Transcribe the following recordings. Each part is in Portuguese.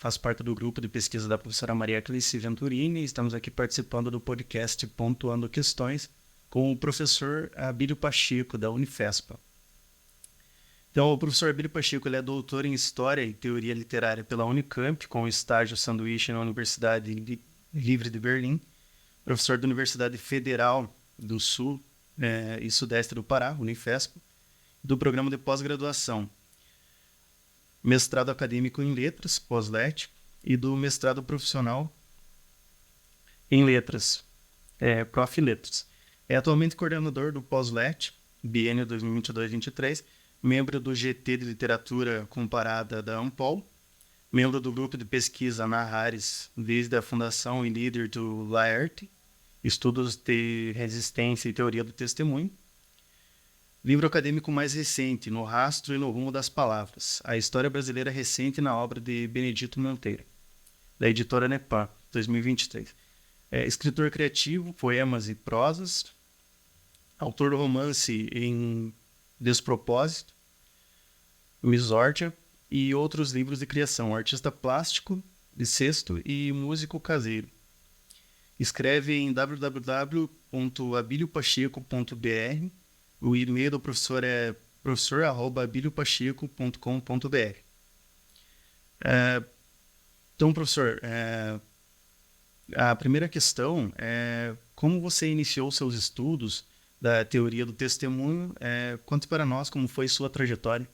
faço parte do grupo de pesquisa da professora Maria Clecy Venturini. Estamos aqui participando do podcast Pontuando Questões com o professor Abílio Pacheco, da Unifespa. Então, o professor Abílio Pacheco ele é doutor em História e Teoria Literária pela Unicamp, com estágio sanduíche na Universidade Livre de Berlim, professor da Universidade Federal do Sul e Sudeste do Pará, Unifespa, do programa de pós-graduação, mestrado acadêmico em Letras, pós-LET, e do mestrado profissional em Letras, Prof. Letras. É atualmente coordenador do pós-LET, biênio 2022-23, membro do GT de Literatura Comparada da Ampol, membro do grupo de pesquisa Nahares desde a fundação e líder do Laerte, Estudos de Resistência e Teoria do Testemunho. Livro acadêmico mais recente, No Rastro e no Rumo das Palavras, A História Brasileira Recente na obra de Benedito Monteiro, da editora Nepar, 2023. Escritor criativo, poemas e prosas, autor do romance em Despropósito, Misórdia e outros livros de criação, artista plástico de cesto e músico caseiro. Escreve em www.abiliopacheco.br. O e-mail do professor é professor@abiliopacheco.com.br. Então, professor, a primeira questão é como você iniciou seus estudos da teoria do testemunho? Conte para nós como foi sua trajetória.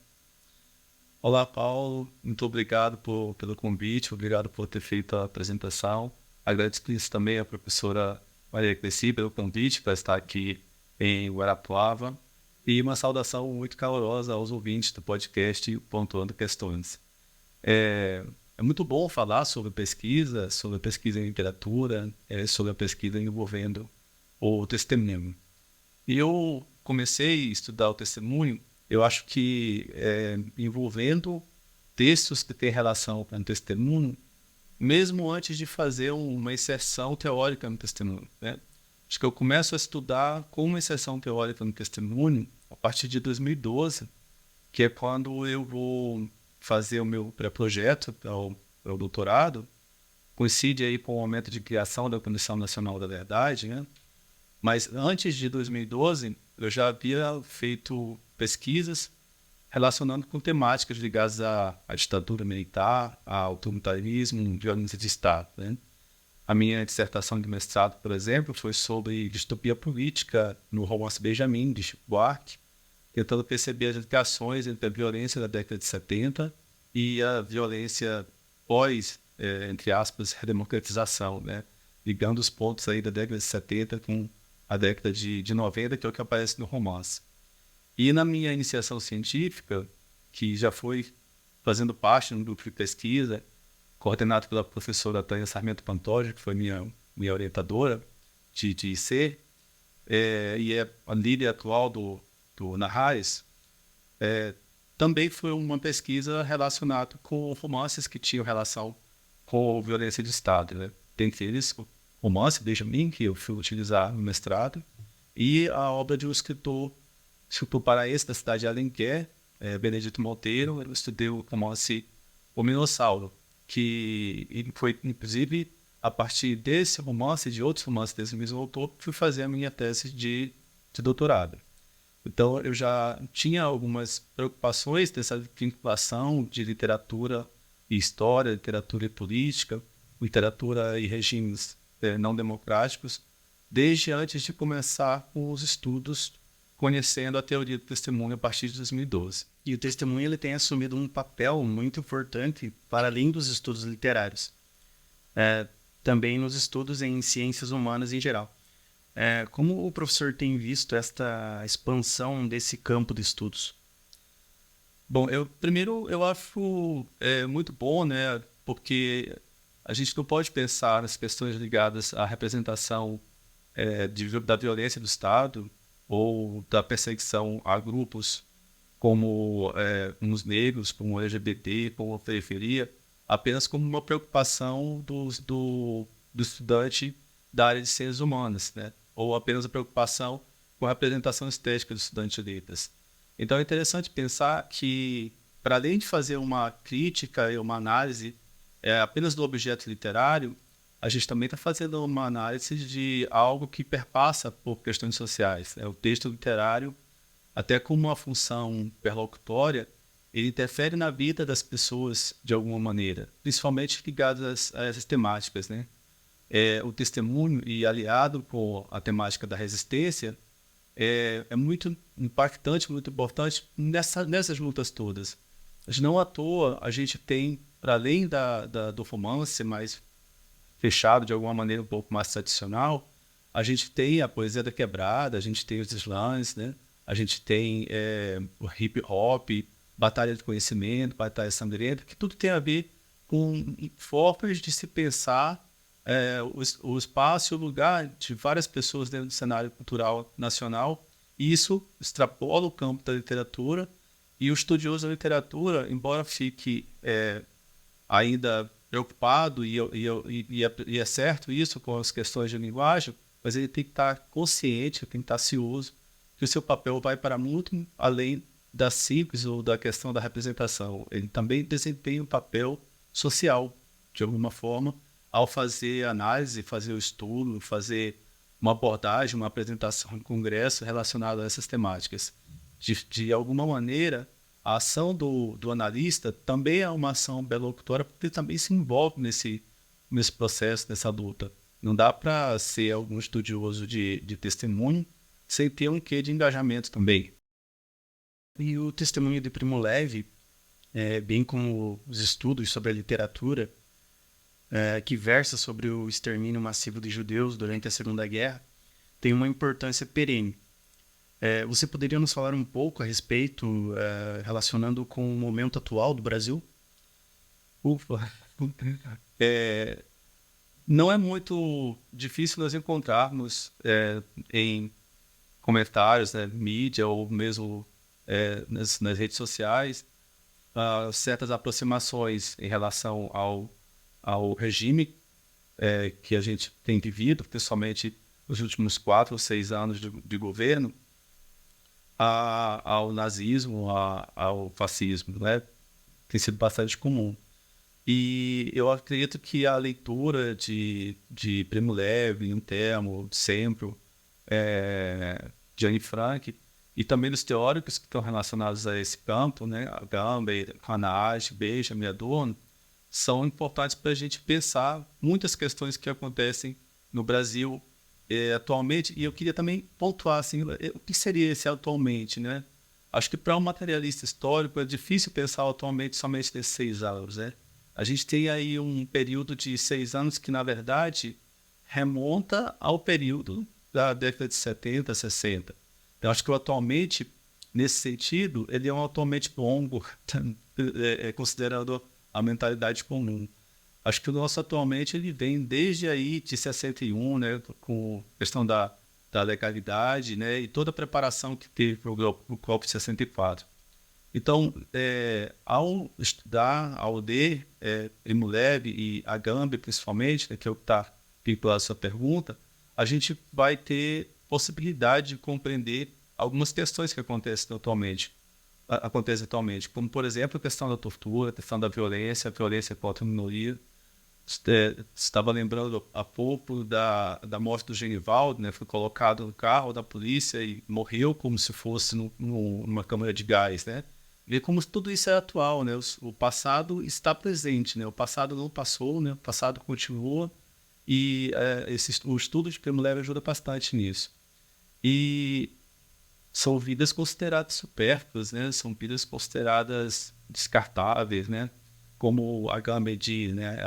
Olá, Paulo. Muito obrigado pelo convite, obrigado por ter feito a apresentação. Agradeço também à professora Maria Clecy pelo convite para estar aqui em Guarapuava. E uma saudação muito calorosa aos ouvintes do podcast Pontuando Questões. É muito bom falar sobre pesquisa em literatura, sobre a pesquisa envolvendo o testemunho. E eu comecei a estudar o testemunho, eu acho que envolvendo textos que têm relação com o testemunho, mesmo antes de fazer uma inserção teórica no testemunho, né? Acho que eu começo a estudar com uma inserção teórica no testemunho a partir de 2012, que é quando eu vou fazer o meu pré-projeto para o doutorado. Coincide aí com o momento de criação da Comissão Nacional da Verdade, né? Mas antes de 2012, eu já havia feito pesquisas relacionando com temáticas ligadas à ditadura militar, ao autoritarismo, violência de Estado, né? A minha dissertação de mestrado, por exemplo, foi sobre distopia política no romance Benjamin, de Chico Buarque, tentando perceber as ligações entre a violência da década de 70 e a violência pós, entre aspas, redemocratização, né? Ligando os pontos aí da década de 70 com a década de 90, que é o que aparece no romance. E na minha iniciação científica, que já foi fazendo parte do grupo de pesquisa, coordenado pela professora Tânia Sarmento Pantoja, que foi minha orientadora de IC, e é a líder atual do Nahares, também foi uma pesquisa relacionada com romances que tinham relação com violência de Estado, né? Dentre eles, o romance Benjamin, que eu fui utilizar no mestrado, e a obra de um escritor paraense da cidade de Alenquer, Benedito Monteiro. Eu estudei o romance O Minossauro, que foi, inclusive, a partir desse romance e de outros romances desse mesmo autor, fui fazer a minha tese de doutorado. Então, eu já tinha algumas preocupações dessa vinculação de literatura e história, literatura e política, literatura e regimes não democráticos, desde antes de começar os estudos conhecendo a teoria do testemunho a partir de 2012. E o testemunho ele tem assumido um papel muito importante para além dos estudos literários, também nos estudos em ciências humanas em geral. Como o professor tem visto esta expansão desse campo de estudos? Bom, eu acho muito bom, né, porque a gente não pode pensar nas questões ligadas à representação da violência do Estado ou da perseguição a grupos como os negros, como o LGBT, como a periferia, apenas como uma preocupação do estudante da área de ciências humanas, né? Ou apenas a preocupação com a representação estética do estudante de letras. Então é interessante pensar que, para além de fazer uma crítica e uma análise apenas do objeto literário, a gente também está fazendo uma análise de algo que perpassa por questões sociais. O texto literário, até como uma função perlocutória, ele interfere na vida das pessoas de alguma maneira, principalmente ligadas a essas temáticas, né? O testemunho, e aliado com a temática da resistência, é muito impactante, muito importante nessas lutas todas. Mas não à toa a gente tem, para além do romance mais fechado, de alguma maneira um pouco mais tradicional, a gente tem a poesia da quebrada, a gente tem os slams, né? A gente tem o hip hop, batalha de conhecimento, batalha sangrenta, que tudo tem a ver com formas de se pensar o espaço e o lugar de várias pessoas dentro do cenário cultural nacional. E isso extrapola o campo da literatura, e o estudioso da literatura, embora fique ainda preocupado, e é certo isso com as questões de linguagem, mas ele tem que estar consciente, tem que estar cioso, que o seu papel vai para muito além da simples ou da questão da representação. Ele também desempenha um papel social, de alguma forma, ao fazer análise, fazer o estudo, fazer uma abordagem, uma apresentação em congresso relacionada a essas temáticas. De alguma maneira, a ação do analista também é uma ação belocutora, porque ele também se envolve nesse processo, nessa luta. Não dá para ser algum estudioso de testemunho sem ter um quê de engajamento também. E o testemunho de Primo Levi, bem como os estudos sobre a literatura, que versa sobre o extermínio massivo de judeus durante a Segunda Guerra, tem uma importância perene. Você poderia nos falar um pouco a respeito, relacionando com o momento atual do Brasil? Ufa! Não é muito difícil nós encontrarmos em comentários, né, mídia ou mesmo nas redes sociais, certas aproximações em relação ao regime que a gente tem vivido, principalmente nos últimos 4 ou 6 anos de governo, ao nazismo, ao fascismo, né? Tem sido bastante comum. E eu acredito que a leitura de Primo Levi, Um Termo, Sempre, de Anne Frank, e também dos teóricos que estão relacionados a esse campo, né? Agamben, Hanach, Benjamin, Adorno, são importantes para a gente pensar muitas questões que acontecem no Brasil atualmente. E eu queria também pontuar assim, o que seria esse atualmente, né? Acho que para um materialista histórico é difícil pensar atualmente somente nesses 6 anos, né? A gente tem aí um período de 6 anos que, na verdade, remonta ao período da década de 70, 60. Então, acho que o atualmente, nesse sentido, ele é um atualmente longo, considerando a mentalidade comum. Acho que o nosso atualmente ele vem desde aí de 61, né, com a questão da legalidade, né, e toda a preparação que teve para o golpe de 64. Então, ao estudar, ao ler Primo Levi e Agamben, principalmente, né, que é o que está vinculado à sua pergunta, a gente vai ter possibilidade de compreender algumas questões que acontecem atualmente, como, por exemplo, a questão da tortura, a questão da violência, a violência contra a minoria. Estava lembrando há pouco da morte do Genivaldo, né? Foi colocado no carro da polícia e morreu como se fosse numa câmara de gás, né? Ver como tudo isso é atual, né? O passado está presente, né? O passado não passou, né? O passado continua, e o estudo de Primo Levi ajuda bastante nisso. E são vidas consideradas supérfluas, né? São vidas consideradas descartáveis, né? Como Agamben diz, né?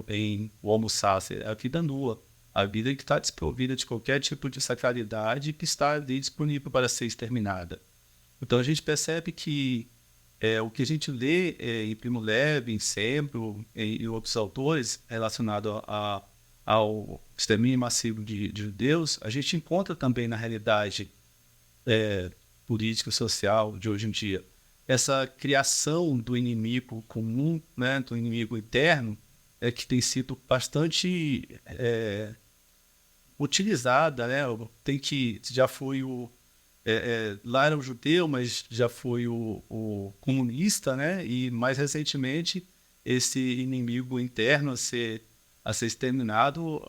Em O Homo Sacer, a vida nua, a vida que está desprovida de qualquer tipo de sacralidade, que está ali disponível para ser exterminada. Então a gente percebe que o que a gente lê em Primo Levi, em Sempre, e outros autores relacionados ao extermínio massivo de judeus, a gente encontra também na realidade política e social de hoje em dia. Essa criação do inimigo comum, né, do inimigo interno, que tem sido bastante utilizada, né? Já foi lá era o judeu, mas já foi o comunista, né? E mais recentemente esse inimigo interno a ser exterminado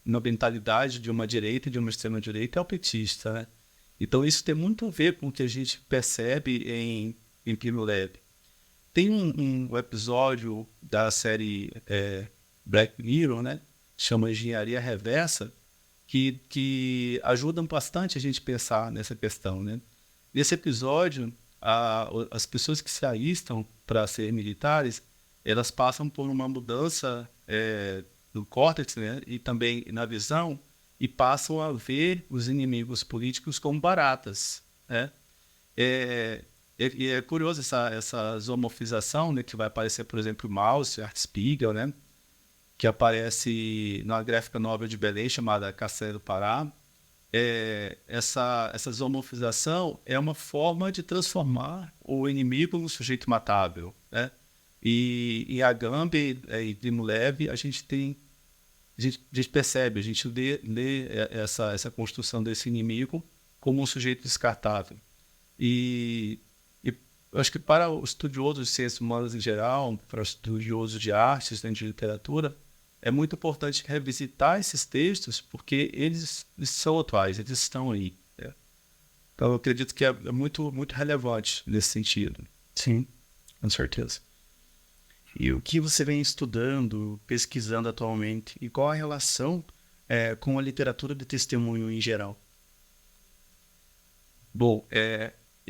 na mentalidade de uma direita e de uma extrema-direita é o petista, né? Então, isso tem muito a ver com o que a gente percebe em Primo Levi. Tem um episódio da série Black Mirror, né? Chama Engenharia Reversa, que ajudam bastante a gente pensar nessa questão, né? Nesse episódio, as pessoas que se alistam para ser militares, elas passam por uma mudança do córtex, né? E também na visão, e passam a ver os inimigos políticos como baratas, né? E é curioso essa zoomorfização, né? Que vai aparecer, por exemplo, Maus, Art Spiegel, né? Que aparece numa gráfica novel de Belém chamada Castelo do Pará. Essa zoomorfização é uma forma de transformar o inimigo num sujeito matável, né? E em Agamben e Primo Levi a gente percebe, a gente lê essa construção desse inimigo como um sujeito descartável. E eu acho que para os estudiosos de ciências humanas em geral, para os estudiosos de artes, né, de literatura, é muito importante revisitar esses textos porque eles são atuais, eles estão aí, né? Então, eu acredito que é muito, muito relevante nesse sentido. Sim, com certeza. E o que você vem estudando, pesquisando atualmente? E qual a relação com a literatura de testemunho em geral? Bom,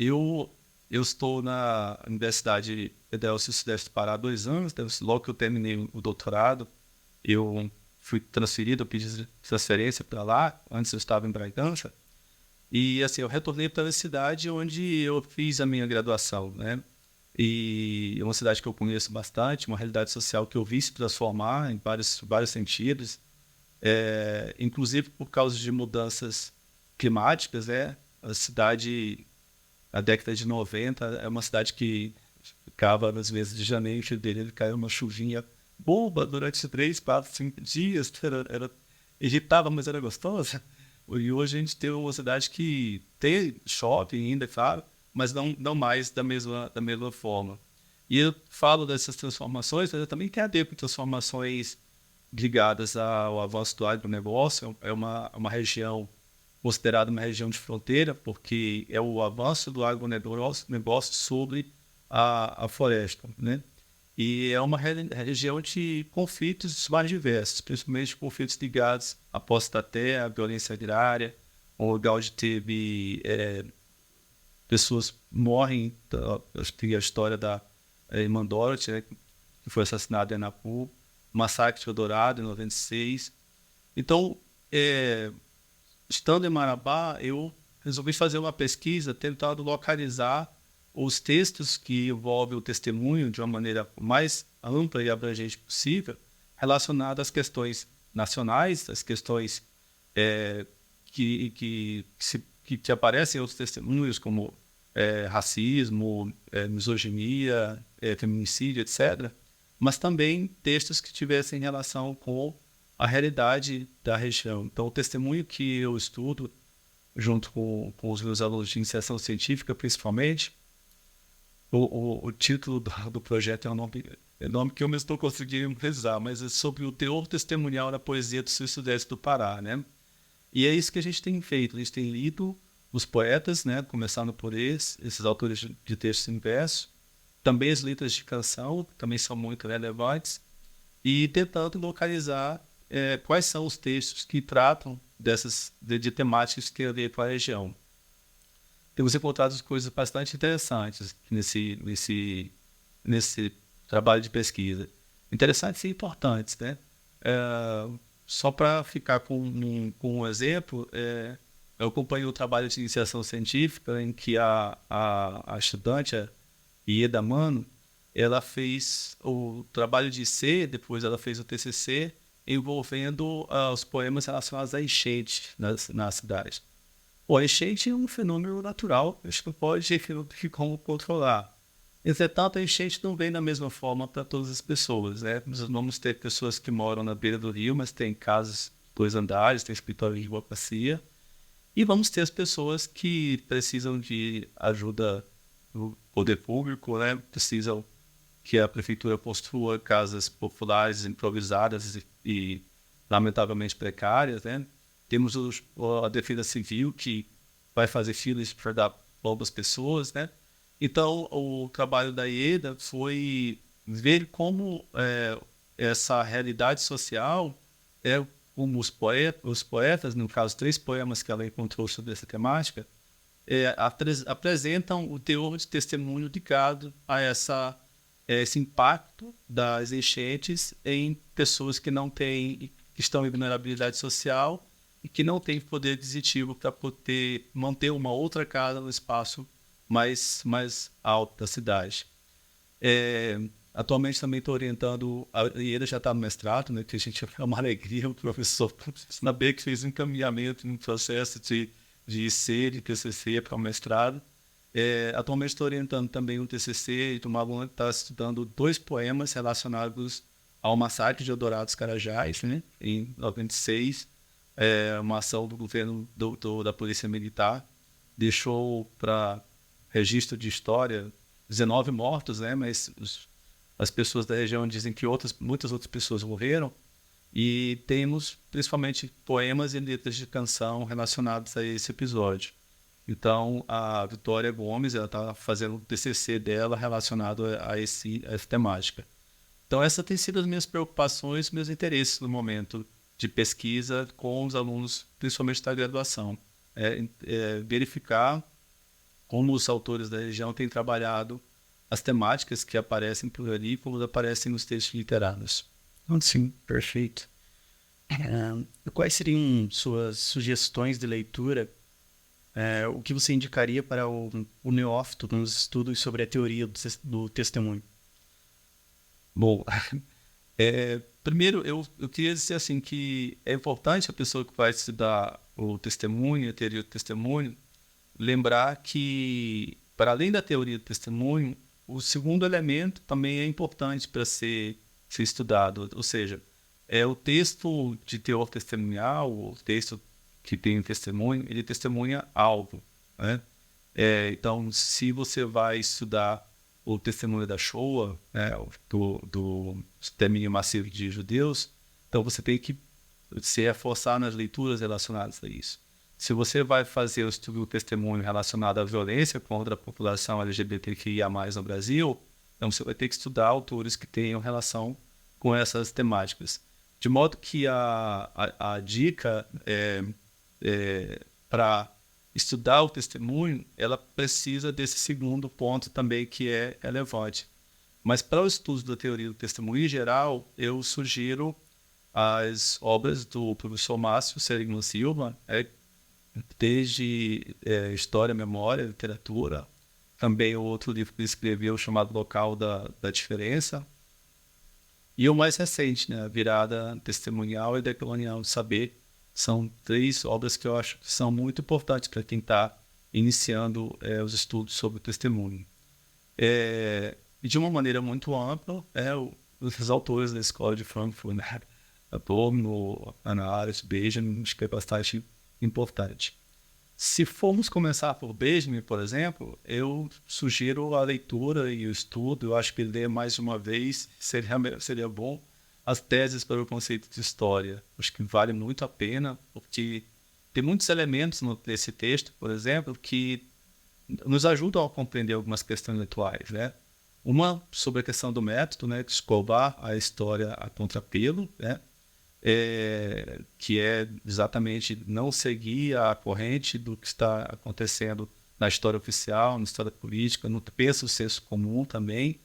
eu estou na Universidade Federal do Sudeste do Pará há 2 anos, né? Logo que eu terminei o doutorado, eu fui transferido, eu pedi transferência para lá, antes eu estava em Bragança, e assim, eu retornei para a cidade onde eu fiz a minha graduação, né? E é uma cidade que eu conheço bastante, uma realidade social que eu vi se transformar em vários sentidos, inclusive por causa de mudanças climáticas, né? A cidade, a década de 90, é uma cidade que ficava nos meses de janeiro e fevereiro, caiu uma chuvinha boba durante 3, 4, 5 dias, irritava, mas era gostosa. E hoje a gente tem uma cidade que tem shopping ainda, claro, mas não mais da mesma forma. E eu falo dessas transformações, mas eu também tenho a ver com transformações ligadas ao avanço do agronegócio. É uma região considerada uma região de fronteira, porque é o avanço do agronegócio sobre a floresta, né? E é uma região de conflitos mais diversos, principalmente conflitos ligados à posse da terra, à violência agrária, um lugar onde teve pessoas morrem. Acho que tem a história da irmã Dorothy, né, que foi assassinada em Anapu, o massacre de Eldorado, em 96. Então, estando em Marabá, eu resolvi fazer uma pesquisa tentando localizar os textos que envolvem o testemunho de uma maneira mais ampla e abrangente possível, relacionada às questões nacionais, às questões que aparecem em outros testemunhos, como racismo, misoginia, feminicídio, etc., mas também textos que tivessem relação com a realidade da região. Então, o testemunho que eu estudo, junto com os meus alunos de iniciação científica, principalmente, o título do projeto é um nome que eu mesmo estou conseguindo precisar, mas é sobre o teor testemunial da poesia do sul-sudeste do Pará, né? E é isso que a gente tem feito. A gente tem lido os poetas, né? Começando por esses autores de textos em verso, também as letras de canção, que também são muito relevantes, e tentando localizar quais são os textos que tratam de temáticas que têm a ver com a região. Temos encontrado coisas bastante interessantes nesse trabalho de pesquisa. Interessantes e importantes, né? Só para ficar com um exemplo, eu acompanho o trabalho de iniciação científica em que a estudante, a Ieda Mano, ela fez o trabalho de IC, depois ela fez o TCC, envolvendo os poemas relacionados à enchente na cidade. A enchente é um fenômeno natural, a gente não pode como controlar. Entretanto, a enchente não vem da mesma forma para todas as pessoas, né? Nós vamos ter pessoas que moram na beira do rio, mas tem casas 2 andares, tem escritório de advocacia. E vamos ter as pessoas que precisam de ajuda do poder público, né? Precisam que a prefeitura construa casas populares improvisadas e lamentavelmente precárias, né? Temos a Defesa Civil, que vai fazer filas para dar para as pessoas, né? Então, o trabalho da IEDA foi ver como essa realidade social como os poetas, no caso, 3 poemas que ela encontrou sobre essa temática, apresentam o teor de testemunho ligado a esse impacto das enchentes em pessoas que não têm, que estão em vulnerabilidade social e que não têm poder aquisitivo para poder manter uma outra casa no espaço mais alto da cidade. Atualmente também estou orientando, e ele já está no mestrado, né, que a gente é uma alegria, o professor saber que fez um encaminhamento no processo de IC, de TCC para o mestrado. Atualmente estou orientando também um TCC de uma aluna que está estudando 2 poemas relacionados ao massacre de Eldorado dos Carajás, né, em 96, uma ação do governo da Polícia Militar, deixou para registro de história 19 mortos, né, mas as pessoas da região dizem que muitas outras pessoas morreram, e temos principalmente poemas e letras de canção relacionados a esse episódio. Então, a Vitória Gomes está fazendo o TCC dela relacionado a essa temática. Então, essas têm sido as minhas preocupações, meus interesses no momento de pesquisa com os alunos, principalmente da graduação. Verificar como os autores da região têm trabalhado as temáticas que aparecem por ali, como aparecem nos textos literários. Sim, perfeito. Quais seriam suas sugestões de leitura? O que você indicaria para o neófito nos estudos sobre a teoria do testemunho? Bom, primeiro eu queria dizer assim que é importante a pessoa que vai estudar o testemunho, a teoria do testemunho, lembrar que, para além da teoria do testemunho, o segundo elemento também é importante para ser estudado, ou seja, o texto de teor testemunhal, o texto que tem testemunho, ele testemunha algo, né? Então, se você vai estudar o testemunho da Shoah, né, do extermínio massivo de judeus, então você tem que se reforçar nas leituras relacionadas a isso. Se você vai fazer o estudo do testemunho relacionado à violência contra a população LGBTQIA+, no Brasil, então você vai ter que estudar autores que tenham relação com essas temáticas. De modo que a dica para estudar o testemunho, ela precisa desse segundo ponto também que é relevante. Mas para o estudo da teoria do testemunho em geral, eu sugiro as obras do professor Márcio Seligman Silva, desde História, Memória, Literatura, também o outro livro que ele escreveu chamado Local da Diferença, e o mais recente, né, A Virada Testemunhal e Decolonial do Saber. São 3 obras que eu acho que são muito importantes para quem está iniciando os estudos sobre o testemunho. E de uma maneira muito ampla, os autores da Escola de Frankfurt, né, Adorno, Hannah Arendt, Benjamin, acho que é bastante importante. Se formos começar por Benjamin, por exemplo, eu sugiro a leitura e o estudo. Eu acho que ler mais uma vez seria bom. As teses para o conceito de história, acho que vale muito a pena, porque tem muitos elementos nesse texto, por exemplo, que nos ajudam a compreender algumas questões atuais, né? Uma sobre a questão do método, né, de escovar a história a contrapelo, né? Que é exatamente não seguir a corrente do que está acontecendo na história oficial, na história política, no penso o senso comum também,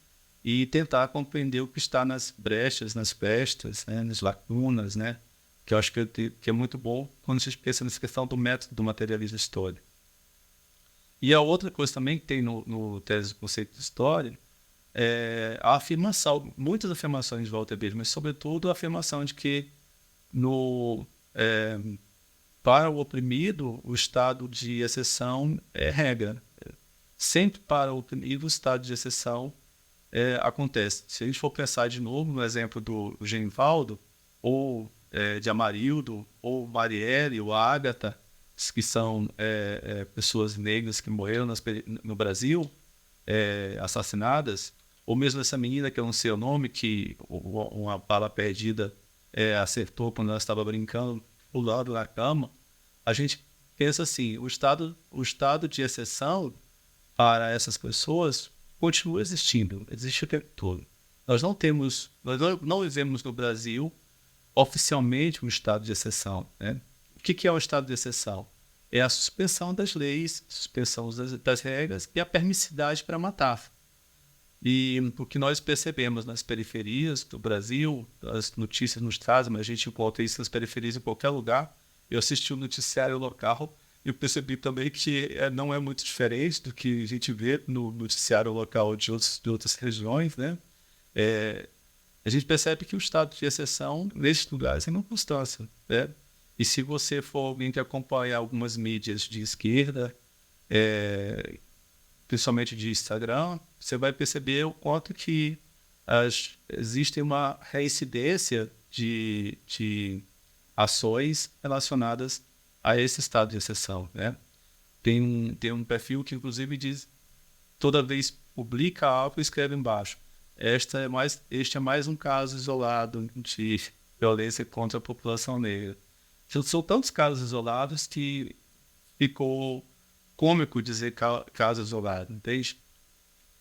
e tentar compreender o que está nas brechas, nas pestas, né, nas lacunas, né, que eu acho que é muito bom quando a gente pensa nessa questão do método do materialismo histórico. E a outra coisa também que tem no tese do conceito de história é a afirmação, muitas afirmações de Walter Benjamin, mas sobretudo a afirmação de que para o oprimido, o estado de exceção é regra. Sempre para o oprimido, o estado de exceção acontece. Se a gente for pensar de novo no exemplo do Genivaldo, ou de Amarildo, ou Marielle, ou Ágata, que são pessoas negras que morreram no Brasil, assassinadas, ou mesmo essa menina que eu não sei o nome, que uma bala perdida acertou quando ela estava brincando pulando na cama, a gente pensa assim, o estado de exceção para essas pessoas continua existindo, existe o tempo todo. Nós não vivemos no Brasil oficialmente um estado de exceção, né? O que é um estado de exceção? É a suspensão das leis, suspensão das regras e a permissividade para matar. E o que nós percebemos nas periferias do Brasil, as notícias nos trazem, mas a gente encontra isso nas periferias em qualquer lugar. Eu assisti um noticiário local e eu percebi também que não é muito diferente do que a gente vê no noticiário local de outras regiões, né? A gente percebe que o estado de exceção nesses lugares é uma constância, né? E se você for alguém que acompanha algumas mídias de esquerda, principalmente de Instagram, você vai perceber o quanto que existe uma reincidência de ações relacionadas a esse estado de exceção, né? Tem um perfil que, inclusive, diz, toda vez publica algo e escreve embaixo: este é mais um caso isolado de violência contra a população negra. São tantos casos isolados que ficou cômico dizer caso isolado, entende?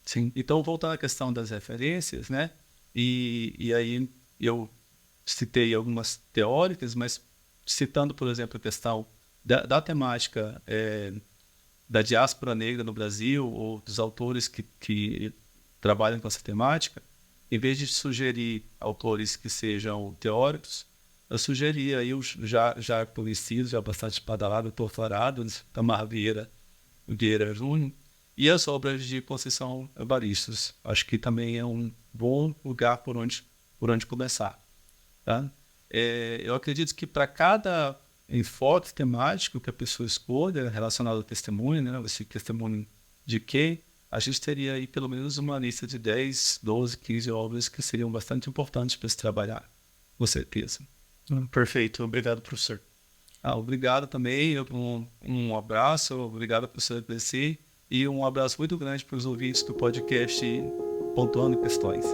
Sim. Então, voltando à questão das referências, né? E aí eu citei algumas teóricas, mas citando, por exemplo, a questão da temática da diáspora negra no Brasil, ou dos autores que trabalham com essa temática, em vez de sugerir autores que sejam teóricos, eu sugeri aí os já conhecidos, já bastante badalados, Torturados, Tamar Vieira Júnior, e as obras de Conceição Evaristo. Acho que também é um bom lugar por onde começar. Tá? Eu acredito que para cada enfoque temático que a pessoa escolha relacionado ao testemunho, né, esse testemunho de quem, a gente teria aí pelo menos uma lista de 10, 12, 15 obras que seriam bastante importantes para se trabalhar, com certeza. Perfeito, obrigado, professor. Obrigado também, um abraço, obrigado, professor EPC, e um abraço muito grande para os ouvintes do podcast Pontuando Questões.